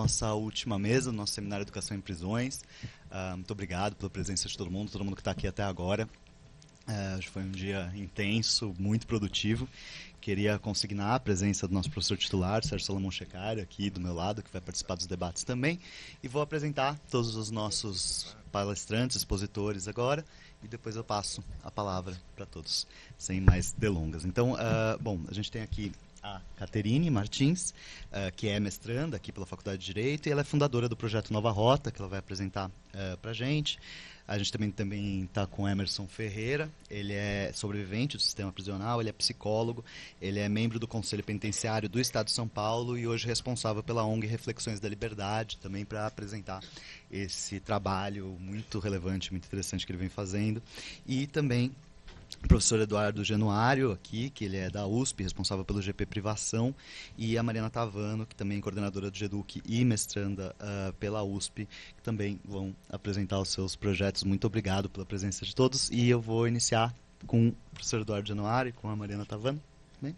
nossa última mesa, no nosso seminário Educação em Prisões. Muito obrigado pela presença de todo mundo que está aqui até agora. Hoje foi um dia intenso, muito produtivo. Queria consignar a presença do nosso professor titular, Sérgio Salomão Checari, aqui do meu lado, que vai participar dos debates também. E vou apresentar todos os nossos palestrantes, expositores agora, e depois eu passo a palavra para todos, sem mais delongas. Então, a gente tem aqui a Caterine Martins, que é mestranda aqui pela Faculdade de Direito, e ela é fundadora do projeto Nova Rota, que ela vai apresentar para a gente. A gente também está com Emerson Ferreira, ele é sobrevivente do sistema prisional, ele é psicólogo, ele é membro do Conselho Penitenciário do Estado de São Paulo e hoje responsável pela ONG Reflexões da Liberdade, também para apresentar esse trabalho muito relevante, muito interessante que ele vem fazendo. E também o professor Eduardo Januário, aqui, que ele é da USP, responsável pelo GP Privação, e a Mariana Tavano, que também é coordenadora do GEDUC e mestranda pela USP, que também vão apresentar os seus projetos. Muito obrigado pela presença de todos, e eu vou iniciar com o professor Eduardo Januário e com a Mariana Tavano. Bem?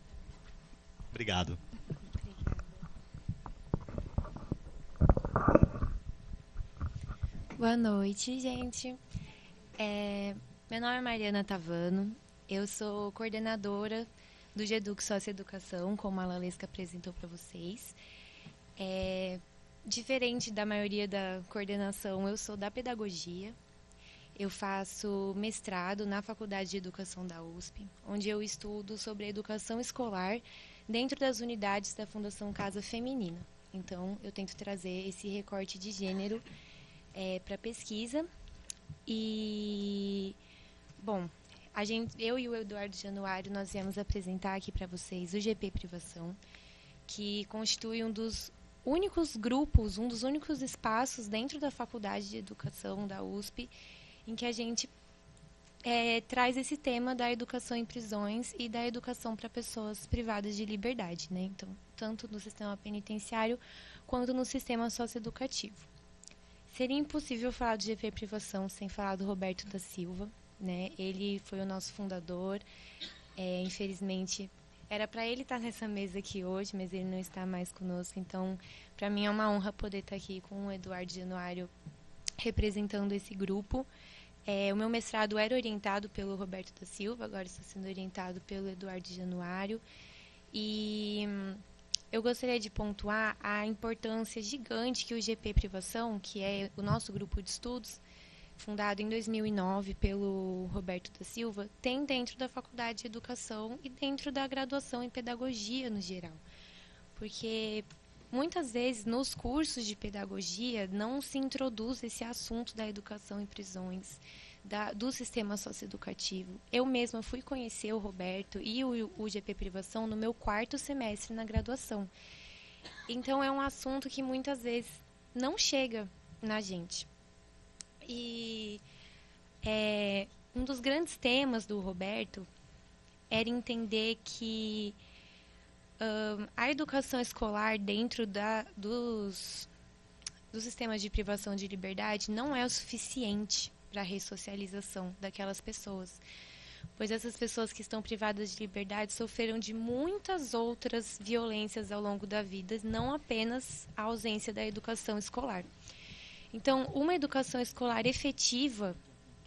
Obrigado. Boa noite, gente. Meu nome é Mariana Tavano, eu sou coordenadora do GEDUC Socioeducação, como a Lalesca apresentou para vocês. Diferente da maioria da coordenação, eu sou da pedagogia. Eu faço mestrado na Faculdade de Educação da USP, onde eu estudo sobre a educação escolar dentro das unidades da Fundação Casa Feminina. Então, eu tento trazer esse recorte de gênero para a pesquisa. E, bom, eu e o Eduardo Januário, nós viemos apresentar aqui para vocês o GP Privação, que constitui um dos únicos grupos, um dos únicos espaços dentro da Faculdade de Educação da USP, em que a gente traz esse tema da educação em prisões e da educação para pessoas privadas de liberdade, né? Então, tanto no sistema penitenciário quanto no sistema socioeducativo. Seria impossível falar do GP Privação sem falar do Roberto da Silva, né? Ele foi o nosso fundador. Infelizmente, era para ele estar nessa mesa aqui hoje, mas ele não está mais conosco. Então, para mim é uma honra poder estar aqui com o Eduardo Januário representando esse grupo. O meu mestrado era orientado pelo Roberto da Silva, agora está sendo orientado pelo Eduardo Januário. E eu gostaria de pontuar a importância gigante que o GP Privação, que é o nosso grupo de estudos, fundado em 2009 pelo Roberto da Silva, tem dentro da Faculdade de Educação e dentro da graduação em Pedagogia no geral. Porque muitas vezes nos cursos de pedagogia não se introduz esse assunto da educação em prisões, do sistema socioeducativo. Eu mesma fui conhecer o Roberto e o GP Privação no meu 4º semestre na graduação. Então, é um assunto que muitas vezes não chega na gente. E um dos grandes temas do Roberto era entender que a educação escolar dentro dos sistemas de privação de liberdade não é o suficiente para a ressocialização daquelas pessoas, pois essas pessoas que estão privadas de liberdade sofreram de muitas outras violências ao longo da vida, não apenas a ausência da educação escolar. Então, uma educação escolar efetiva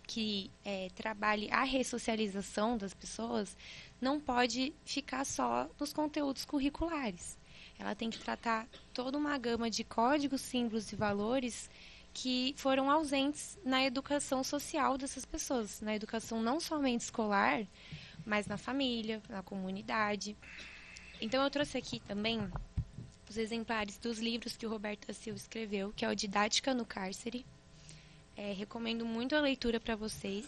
que trabalhe a ressocialização das pessoas não pode ficar só nos conteúdos curriculares. Ela tem que tratar toda uma gama de códigos, símbolos e valores que foram ausentes na educação social dessas pessoas, na educação não somente escolar, mas na família, na comunidade. Então, eu trouxe aqui também os exemplares dos livros que o Roberto da Silva escreveu, que é o Didática no Cárcere. Recomendo muito a leitura para vocês,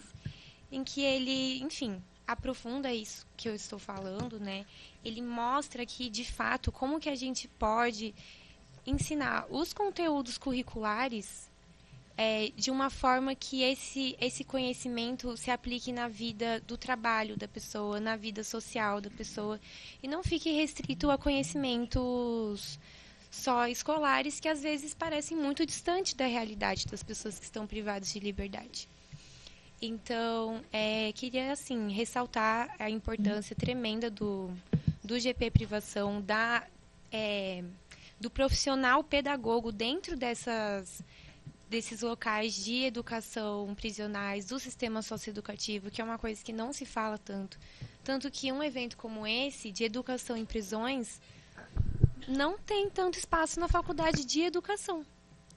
em que ele, enfim, aprofunda isso que eu estou falando, né? Ele mostra aqui, de fato, como que a gente pode ensinar os conteúdos curriculares de uma forma que esse conhecimento se aplique na vida do trabalho da pessoa, na vida social da pessoa, e não fique restrito a conhecimentos só escolares que às vezes parecem muito distantes da realidade das pessoas que estão privadas de liberdade. Então, queria assim ressaltar a importância tremenda do GP Privação, do profissional pedagogo dentro desses locais de educação prisionais, do sistema socioeducativo, que é uma coisa que não se fala tanto. Tanto que um evento como esse, de educação em prisões, não tem tanto espaço na faculdade de educação.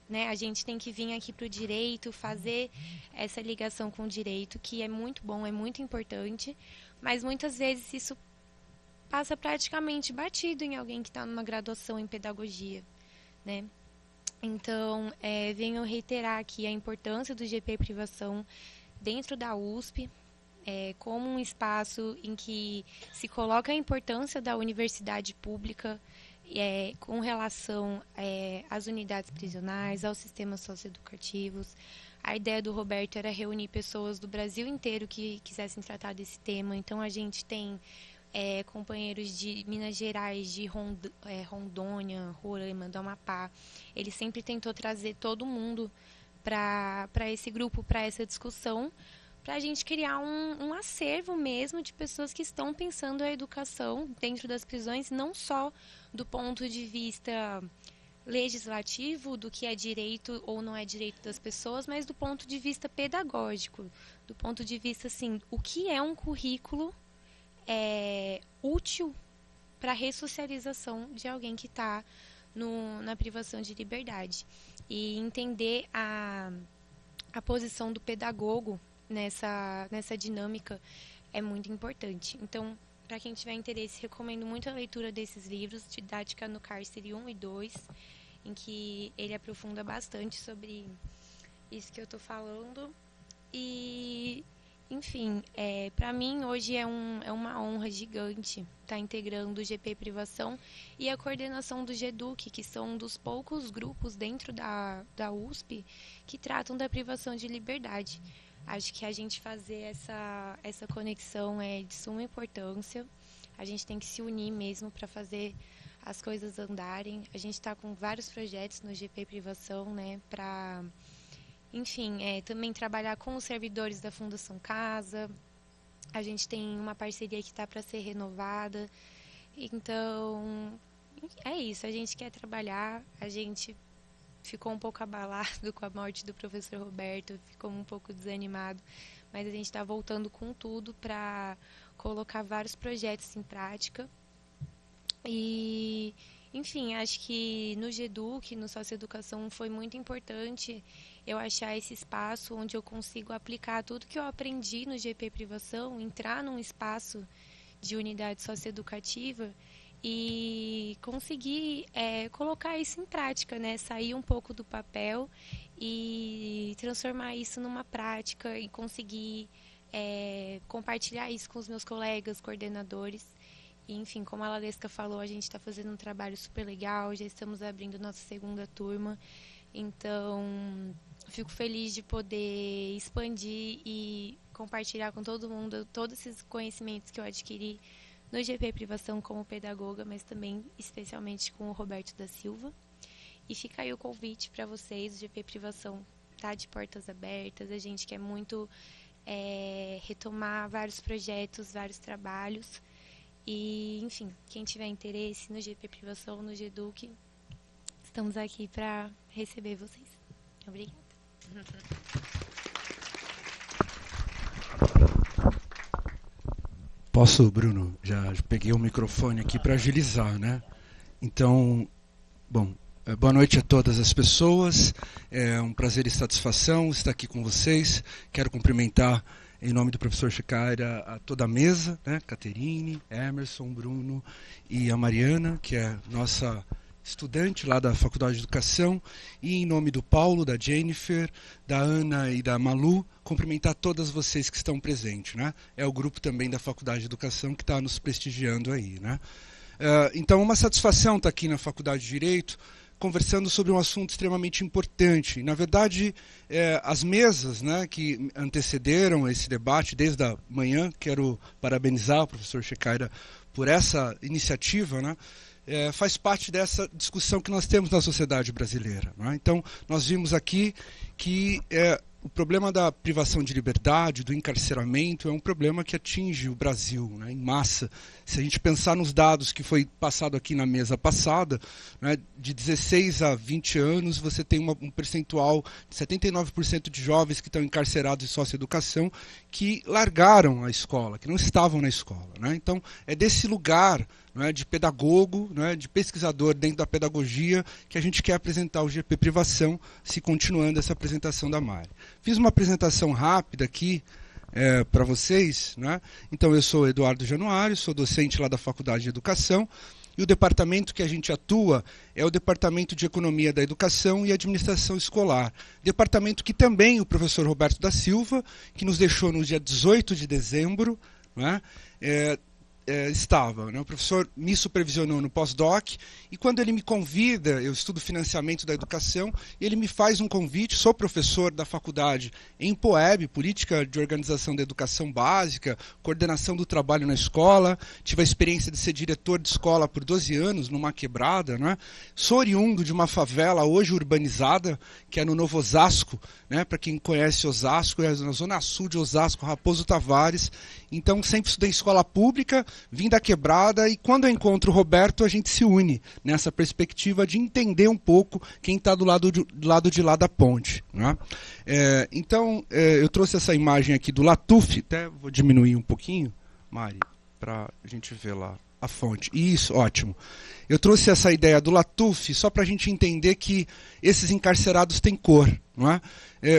Né? A gente tem que vir aqui para o direito, fazer essa ligação com o direito, que é muito bom, é muito importante, mas muitas vezes isso passa praticamente batido em alguém que está numa graduação em pedagogia. Né? Então, venho reiterar aqui a importância do GP Privação dentro da USP, como um espaço em que se coloca a importância da universidade pública com relação às unidades prisionais, aos sistemas socioeducativos. A ideia do Roberto era reunir pessoas do Brasil inteiro que quisessem tratar desse tema. Então, a gente tem companheiros de Minas Gerais, de Rondônia, Roraima, do Amapá. Ele sempre tentou trazer todo mundo para esse grupo, para essa discussão, para a gente criar um acervo mesmo de pessoas que estão pensando a educação dentro das prisões, não só do ponto de vista legislativo, do que é direito ou não é direito das pessoas, mas do ponto de vista pedagógico, do ponto de vista, assim, o que é um currículo útil para a ressocialização de alguém que está na privação de liberdade. E entender a posição do pedagogo nessa dinâmica é muito importante. Então, para quem tiver interesse, recomendo muito a leitura desses livros, Didática no Cárcere 1 e 2, em que ele aprofunda bastante sobre isso que eu estou falando. E, enfim, para mim hoje é uma honra gigante estar integrando o GP Privação e a coordenação do GEDUC, que são um dos poucos grupos dentro da USP que tratam da privação de liberdade. Acho que a gente fazer essa conexão é de suma importância. A gente tem que se unir mesmo para fazer as coisas andarem. A gente está com vários projetos no GP Privação, né, para, enfim, também trabalhar com os servidores da Fundação Casa. A gente tem uma parceria que está para ser renovada. Então, é isso. A gente quer trabalhar, a gente ficou um pouco abalado com a morte do professor Roberto, ficou um pouco desanimado, mas a gente está voltando com tudo para colocar vários projetos em prática. E, enfim, acho que no GEDUC, no Socioeducação, foi muito importante eu achar esse espaço onde eu consigo aplicar tudo que eu aprendi no GP Privação, entrar num espaço de unidade socioeducativa e conseguir colocar isso em prática, né? Sair um pouco do papel e transformar isso numa prática e conseguir compartilhar isso com os meus colegas, coordenadores. E, enfim, como a Lalesca falou, a gente está fazendo um trabalho super legal, já estamos abrindo nossa segunda turma. Então, fico feliz de poder expandir e compartilhar com todo mundo todos esses conhecimentos que eu adquiri no GP Privação como pedagoga, mas também especialmente com o Roberto da Silva. E fica aí o convite para vocês, o GP Privação está de portas abertas, a gente quer muito retomar vários projetos, vários trabalhos. E, enfim, quem tiver interesse no GP Privação, no GEDUC, estamos aqui para receber vocês. Obrigada. Posso, Bruno? Já peguei o microfone aqui para agilizar, né? Então, bom, boa noite a todas as pessoas. É um prazer e satisfação estar aqui com vocês. Quero cumprimentar, em nome do professor Shekhayra, a toda a mesa, né? Caterine, Emerson, Bruno e a Mariana, que é nossa estudante lá da Faculdade de Educação, e em nome do Paulo, da Jennifer, da Ana e da Malu, cumprimentar todas vocês que estão presentes, né? É o grupo também da Faculdade de Educação que está nos prestigiando aí, né? Então, uma satisfação estar aqui na Faculdade de Direito, conversando sobre um assunto extremamente importante. Na verdade, as mesas, né, que antecederam esse debate desde a manhã, quero parabenizar o professor Shekhayra por essa iniciativa, né? Faz parte dessa discussão que nós temos na sociedade brasileira, não é? Então, nós vimos aqui que o problema da privação de liberdade, do encarceramento, é um problema que atinge o Brasil, né, em massa. Se a gente pensar nos dados que foi passado aqui na mesa passada, né, de 16 a 20 anos, você tem um percentual de 79% de jovens que estão encarcerados em socioeducação que largaram a escola, que não estavam na escola, né? Então, é desse lugar, né, de pedagogo, né, de pesquisador dentro da pedagogia, que a gente quer apresentar o GP Privação, se continuando essa apresentação da Mari. Fiz uma apresentação rápida aqui para vocês, né? Então, eu sou Eduardo Januário, sou docente lá da Faculdade de Educação, e o departamento que a gente atua é o Departamento de Economia da Educação e Administração Escolar. Departamento que também o professor Roberto da Silva, que nos deixou no dia 18 de dezembro, né, estava, né? O professor me supervisionou no pós-doc, e quando ele me convida, eu estudo financiamento da educação, ele me faz um convite. Sou professor da faculdade em POEB, Política de Organização da Educação Básica, coordenação do trabalho na escola, tive a experiência de ser diretor de escola por 12 anos, numa quebrada, né? Sou oriundo de uma favela hoje urbanizada, que é no Novo Osasco, né? Para quem conhece Osasco, é na zona sul de Osasco, Raposo Tavares. Então, sempre estudei em escola pública, vim da quebrada, e quando eu encontro o Roberto, a gente se une nessa perspectiva de entender um pouco quem está do lado de lá da ponte, né? Então, eu trouxe essa imagem aqui do Latuf, até vou diminuir um pouquinho, Mari, para a gente ver lá a fonte. Isso, ótimo. Eu trouxe essa ideia do Latuf só para a gente entender que esses encarcerados têm cor, não é?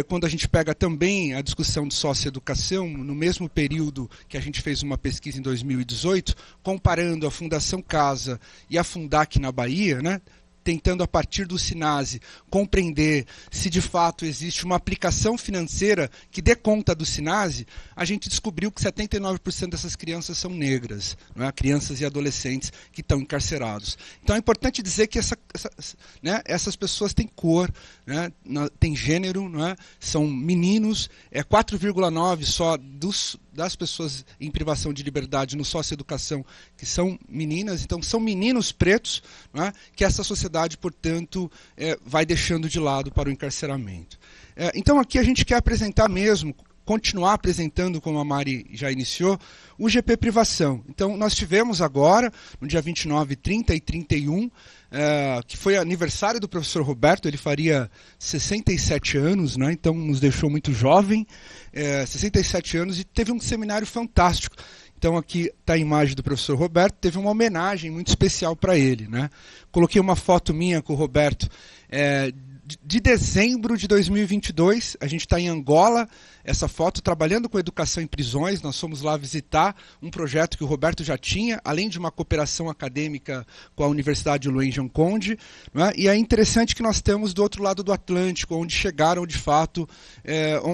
Quando a gente pega também a discussão de socioeducação, no mesmo período que a gente fez uma pesquisa em 2018, comparando a Fundação Casa e a Fundac na Bahia, né, tentando a partir do SINASE compreender se de fato existe uma aplicação financeira que dê conta do SINASE, a gente descobriu que 79% dessas crianças são negras, não é? Crianças e adolescentes que estão encarcerados. Então é importante dizer que essas pessoas têm cor, né? Têm gênero, não é? São meninos, 4,9% só das pessoas em privação de liberdade no socioeducação que são meninas. Então são meninos pretos, não é? Que essa sociedade, portanto, vai deixando de lado para o encarceramento. Então aqui a gente quer apresentar mesmo, continuar apresentando, como a Mari já iniciou, o GP Privação. Então nós tivemos agora, no dia 29, 30 e 31, que foi aniversário do professor Roberto, ele faria 67 anos, né? Então nos deixou muito jovem, 67 anos, e teve um seminário fantástico. Então aqui está a imagem do professor Roberto, teve uma homenagem muito especial para ele, né? Coloquei uma foto minha com o Roberto de dezembro de 2022, a gente está em Angola, essa foto, trabalhando com educação em prisões. Nós fomos lá visitar um projeto que o Roberto já tinha, além de uma cooperação acadêmica com a Universidade Luiz Jean Conde, né? E é interessante que nós estamos do outro lado do Atlântico, onde chegaram de fato,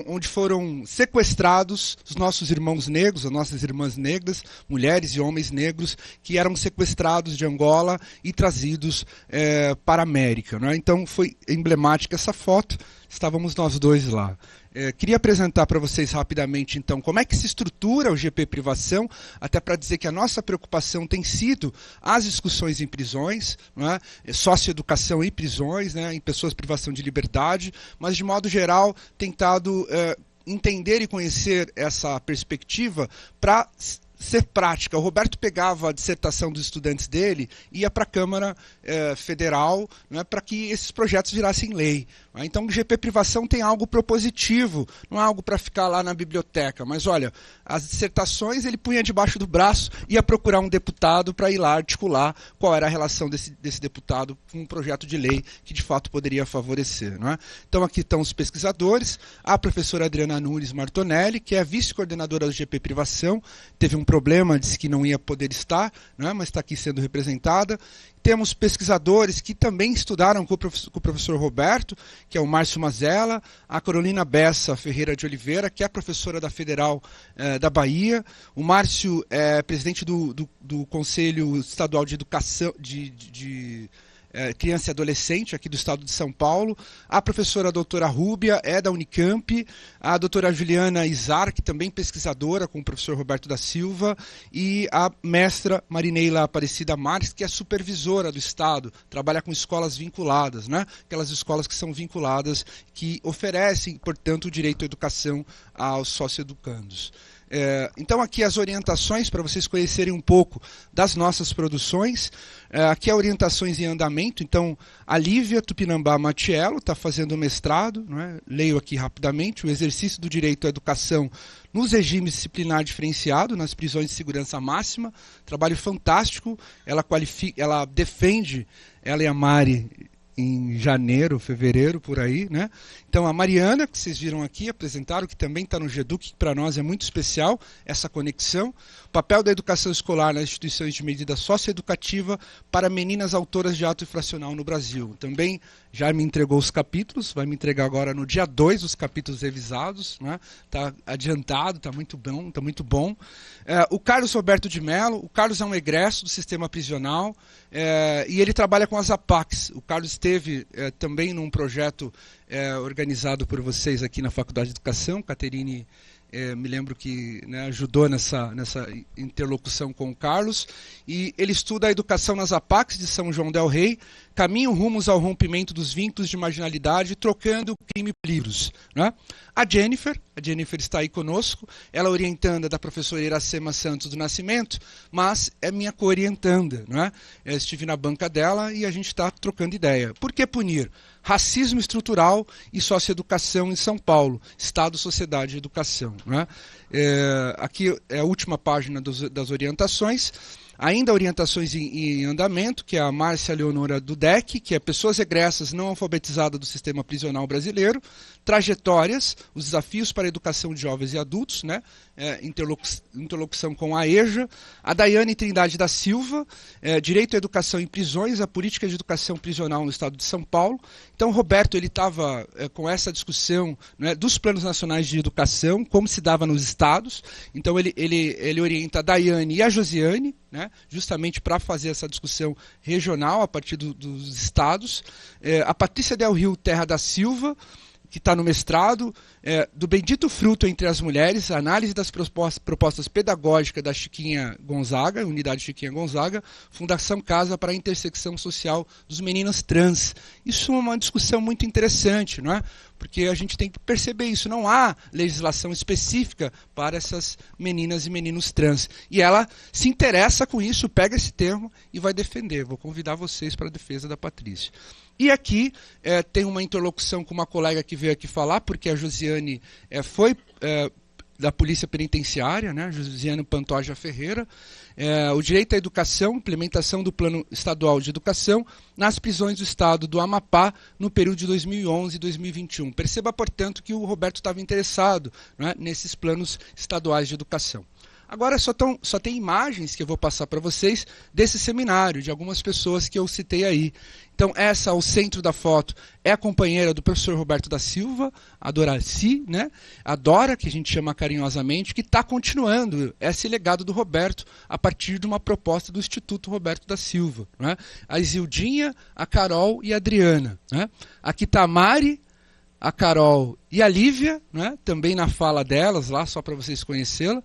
onde foram sequestrados os nossos irmãos negros, as nossas irmãs negras, mulheres e homens negros, que eram sequestrados de Angola e trazidos para a América, né? Então foi emblemática essa foto, estávamos nós dois lá. Queria apresentar para vocês rapidamente, então, como é que se estrutura o GP Privação, até para dizer que a nossa preocupação tem sido as discussões em prisões, não é? Socioeducação em prisões, né? Em pessoas privação de liberdade, mas, de modo geral, tentado entender e conhecer essa perspectiva para ser prática. O Roberto pegava a dissertação dos estudantes dele e ia para a Câmara Federal, né, para que esses projetos virassem lei. Então o GP Privação tem algo propositivo, não é algo para ficar lá na biblioteca, mas olha, as dissertações ele punha debaixo do braço, ia procurar um deputado para ir lá articular qual era a relação desse deputado com um projeto de lei que de fato poderia favorecer, não é? Então aqui estão os pesquisadores, a professora Adriana Nunes Martonelli, que é a vice-coordenadora do GP Privação, teve um problema, disse que não ia poder estar, né, mas está aqui sendo representada. Temos pesquisadores que também estudaram com o professor Roberto, que é o Márcio Mazella, a Carolina Bessa Ferreira de Oliveira, que é professora da Federal da Bahia. O Márcio é presidente do Conselho Estadual de Educação, criança e adolescente aqui do estado de São Paulo, a professora doutora Rúbia é da Unicamp, a doutora Juliana Izar, que também pesquisadora com o professor Roberto da Silva, e a mestra Marineila Aparecida Marques, que é supervisora do estado, trabalha com escolas vinculadas, né? Aquelas escolas que são vinculadas, que oferecem, portanto, o direito à educação aos socioeducandos. Então aqui as orientações para vocês conhecerem um pouco das nossas produções. Aqui é orientações em andamento. Então a Lívia Tupinambá Matiello está fazendo o mestrado, né? Leio aqui rapidamente: o exercício do direito à educação nos regimes disciplinar diferenciado, nas prisões de segurança máxima. Trabalho fantástico. Ela defende, ela e a Mari, em janeiro, fevereiro, por aí, né? Então a Mariana, que vocês viram aqui, apresentaram, que também está no GEDUC, que para nós é muito especial, essa conexão. O papel da educação escolar nas instituições de medida socioeducativa para meninas autoras de ato infracional no Brasil. Também já me entregou os capítulos, vai me entregar agora no dia 2 os capítulos revisados, né? Está adiantado, está muito bom, está muito bom. O Carlos Roberto de Mello, o Carlos é um egresso do sistema prisional, e ele trabalha com as APACs. O Carlos esteve também num projeto organizado por vocês aqui na Faculdade de Educação. Caterine, me lembro que, né, ajudou nessa interlocução com o Carlos. E ele estuda a educação nas APACs de São João del Rei, caminho rumos ao rompimento dos vínculos de marginalidade, trocando o crime por livros, né? A Jennifer está aí conosco, ela é orientanda da professora Iracema Santos do Nascimento, mas é minha co-orientanda, né? Eu estive na banca dela e a gente está trocando ideia. Por que punir? Racismo estrutural e socioeducação em São Paulo, Estado, Sociedade e Educação, né? Aqui é a última página das orientações. Ainda orientações em andamento, que é a Márcia Leonora Dudek, que é pessoas egressas não alfabetizadas do sistema prisional brasileiro, trajetórias, os desafios para a educação de jovens e adultos, né? Interlocução com a EJA, a Daiane Trindade da Silva, direito à educação em prisões, a política de educação prisional no estado de São Paulo. Então, Roberto, ele estava com essa discussão, né, dos planos nacionais de educação, como se dava nos estados. Então, ele orienta a Daiane e a Josiane, né, justamente para fazer essa discussão regional a partir dos estados. A Patrícia Del Rio Terra da Silva, que está no mestrado, do Bendito Fruto entre as Mulheres, análise das propostas pedagógicas da Chiquinha Gonzaga, Unidade Chiquinha Gonzaga, Fundação Casa para a Intersecção Social dos Meninos Trans. Isso é uma discussão muito interessante, não é? Porque a gente tem que perceber isso, não há legislação específica para essas meninas e meninos trans. E ela se interessa com isso, pega esse termo e vai defender. Vou convidar vocês para a defesa da Patrícia. E aqui tem uma interlocução com uma colega que veio aqui falar, porque a Josiane foi da Polícia Penitenciária, né, Josiane Pantoja Ferreira, o direito à educação, implementação do Plano Estadual de Educação nas prisões do estado do Amapá no período de 2011 e 2021. Perceba, portanto, que o Roberto estava interessado, né, nesses planos estaduais de educação. Agora só tem imagens que eu vou passar para vocês desse seminário, de algumas pessoas que eu citei aí. Então essa, ao centro da foto, é a companheira do professor Roberto da Silva, a Doraci, né? A Dora, que a gente chama carinhosamente, que está continuando esse legado do Roberto a partir de uma proposta do Instituto Roberto da Silva, né? A Isildinha, a Carol e a Adriana, né? Aqui está a Mari, a Carol e a Lívia, né? Também na fala delas, lá só para vocês conhecê-la.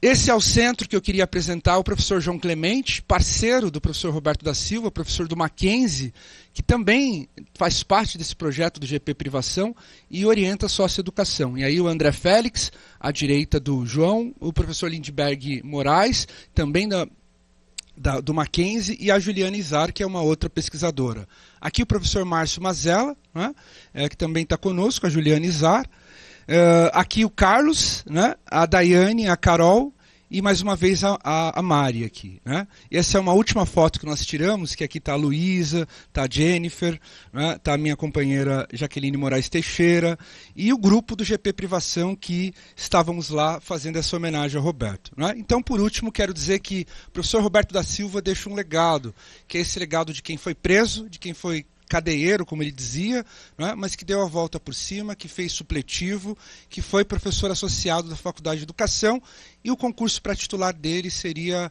Esse é o centro que eu queria apresentar, o professor João Clemente, parceiro do professor Roberto da Silva, professor do Mackenzie, que também faz parte desse projeto do GP Privação e orienta a socioeducação. E aí o André Félix, à direita do João, o professor Lindbergh Moraes, também do Mackenzie, e a Juliana Izar, que é uma outra pesquisadora. Aqui o professor Márcio Mazella, né, que também está conosco, a Juliana Izar. Aqui o Carlos, né, a Daiane, a Carol e mais uma vez a Mari aqui, né? Essa é uma última foto que nós tiramos, que aqui está a Luísa, está a Jennifer, né, está a minha companheira Jaqueline Moraes Teixeira e o grupo do GP Privação que estávamos lá fazendo essa homenagem ao Roberto, né? Então, por último, quero dizer que o professor Roberto da Silva deixa um legado, que é esse legado de quem foi preso, de quem foi cadeieiro, como ele dizia, né, mas que deu a volta por cima, que fez supletivo, que foi professor associado da Faculdade de Educação, e o concurso para titular dele seria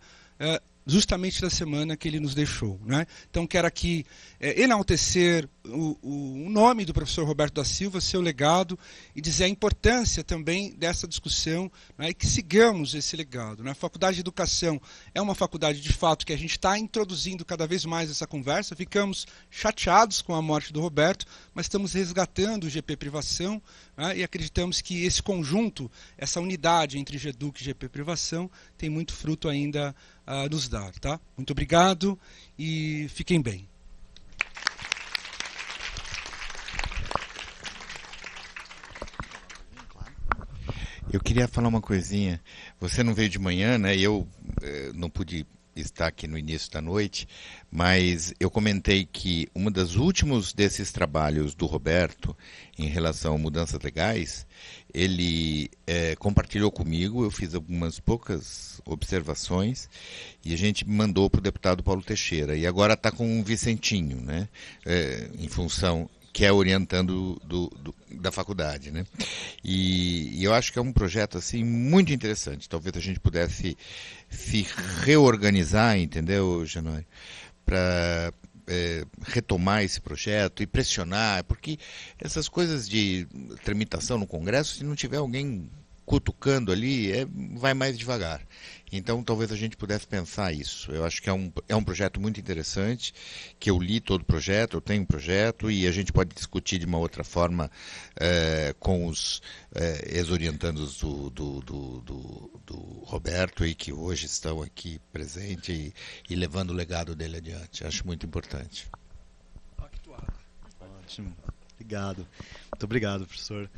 justamente da semana que ele nos deixou, né? Então, quero aqui enaltecer o nome do professor Roberto da Silva, seu legado, e dizer a importância também dessa discussão, né, e que sigamos esse legado, né? A Faculdade de Educação é uma faculdade, de fato, que a gente está introduzindo cada vez mais essa conversa. Ficamos chateados com a morte do Roberto, mas estamos resgatando o GP Privação, né, e acreditamos que esse conjunto, essa unidade entre GEDUC e GP Privação, tem muito fruto ainda a nos dar. Tá? Muito obrigado e fiquem bem. Eu queria falar uma coisinha. Você não veio de manhã, né? Eu não pude estar aqui no início da noite, mas eu comentei que um dos últimos desses trabalhos do Roberto em relação a mudanças legais, ele compartilhou comigo, eu fiz algumas poucas observações e a gente mandou para o deputado Paulo Teixeira. E agora está com o Vicentinho, né? Em função... que é orientando da faculdade, né? E eu acho que é um projeto assim muito interessante. Talvez a gente pudesse se reorganizar, entendeu, Janói? Para retomar esse projeto e pressionar, porque essas coisas de tramitação no Congresso, se não tiver alguém cutucando ali, vai mais devagar. Então, talvez a gente pudesse pensar isso. Eu acho que é um projeto muito interessante, que eu li todo o projeto, eu tenho um projeto, e a gente pode discutir de uma outra forma com os ex-orientandos do Roberto, e que hoje estão aqui presentes e levando o legado dele adiante. Acho muito importante. Ótimo. Obrigado. Muito obrigado, professor.